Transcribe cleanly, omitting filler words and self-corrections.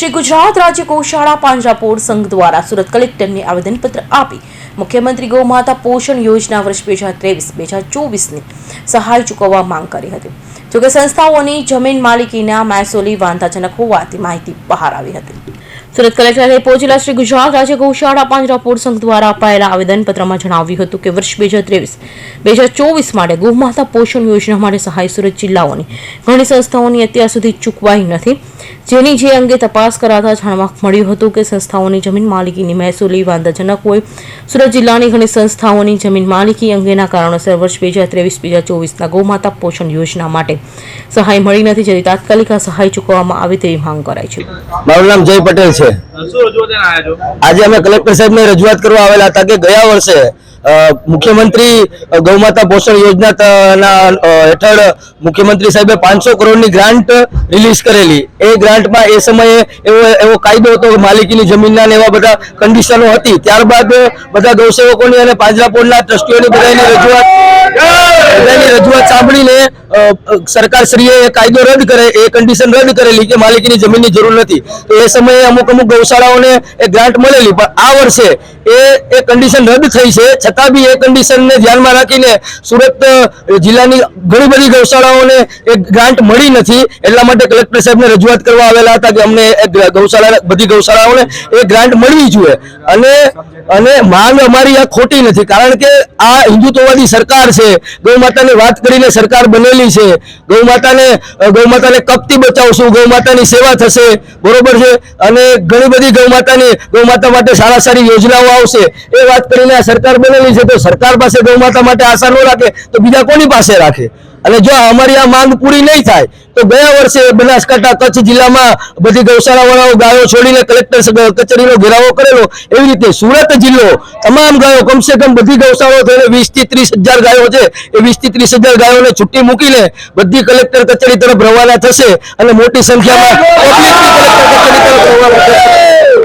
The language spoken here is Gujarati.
श्री गुजरात राज्य गौशाला પાંજરાપોળ संघ द्वारा सूरत कलेक्टर ने आवेदनपत्र आपी मुख्यमंत्री गौमाता पोषण योजना वर्ष 2023-2024 सहाय चूकववा मांग करी हती। जो कि संस्थाओनी जमीन मालिकीना महसूली वांधाजनक होवाथी माहिती बहार आवी हती। सूरत कलेक्टरे पहुंचेला श्री गुजरात राज्य गौशाला પાંજરાપોળ संघ द्वारा अपायेला आवेदनपत्रमां जणाव्युं हतुं के वर्ष 2023-2024 माटे गौमाता पोषण योजना माटे सहाय सूरत जिल्लाओनी घणी संस्थाओनी अत्यार सुधी चूकवाई नथी, जेनी जे अंगे तपास कराता जाणवा मळ्युं हतुं के संस्थाओनी जमीन मालिकीनी महसूली वांधाजनक होय। सूरत जिल्लानी घणी संस्थाओनी जमीन मालिकी अंगेना कारणोसर वर्ष 2023-2024 गौमाता पोषण योजना माटे सहाय मળી નથી, જેથી તાત્કાલિક આ સહાય ચૂકવવામાં આવે તેવી માંગ કરાઈ છે। મારું નામ જય પટેલ છે। આજે અમે કલેક્ટર સાહેબને રજૂઆત કરવા આવેલા હતા કે ગયા વર્ષે મુખ્યમંત્રી ગૌમાતા પોષણ યોજના હેઠળ મુખ્યમંત્રી સાહેબે 500 કરોડની ગ્રાન્ટ રિલીઝ કરેલી। એ ગ્રાન્ટમાં એ સમયે એવો કાયદો હતો, માલિકીની જમીનના ને એવા બધા કન્ડિશનો હતી। ત્યારબાદ બધા ગૌસેવકોની અને પાંજરાપોળના ટ્રસ્ટીઓની બધાની રજૂઆત સાંભળીને સરકારશ્રીએ કાયદો રદ કરે, એ કન્ડિશન રદ કરેલી કે માલિકીની જમીનની જરૂર નથી। તો એ સમયે અમુક ગૌશાળાઓને એ ગ્રાન્ટ મળેલી, પણ આ વર્ષે એ કન્ડિશન રદ થઈ છે। છતાં બી એ કન્ડિશનને ધ્યાનમાં રાખીને સુરત જિલ્લાની ઘણી બધી ગૌશાળાઓને એ ગ્રાન્ટ મળી નથી। એટલા માટે કલેક્ટર સાહેબને રજૂઆત કરવા આવેલા હતા કે અમને બધી ગૌશાળાઓને એ ગ્રાન્ટ મળવી જોઈએ। અને માંગ અમારી આ ખોટી નથી, કારણ કે આ હિન્દુત્વવાદી સરકાર છે। ગૌમાતાની વાત કરીને સરકાર બનેલી છે। ગૌમાતાને કપથી બચાવશું, ગૌમાતાની સેવા થશે, બરોબર છે। અને ઘણી બધી ગૌમાતા માટે સારી યોજનાઓ આવશે, એ વાત કરીને આ સરકાર બનેલી છે। તો સરકાર પાસે ગૌમાતા માટે આશા ન રાખે તો બીજા કોની પાસે રાખે? અને જો અમારી આ માંગ પૂરી નહીં થાય તો ગયા વર્ષે બનાસકાંઠા કચ્છ જિલ્લામાં બધી ગૌશાળાવાળાઓ ગાયો છોડીને કલેક્ટર કચેરીનો ઘેરાવો કરેલો। એવી રીતે સુરત જિલ્લો તમામ ગાયો કમસે કમ બધી ગૌશાળાઓ થઈને 20 થી 30 હજાર ગાયો છે, એ 20 થી 30 હજાર ગાયોને છૂટી મૂકીને બધી કલેક્ટર કચેરી તરફ રવાના થશે અને મોટી સંખ્યામાં પબ્લિક કલેક્ટર કચેરી તરફ રવાના થશે।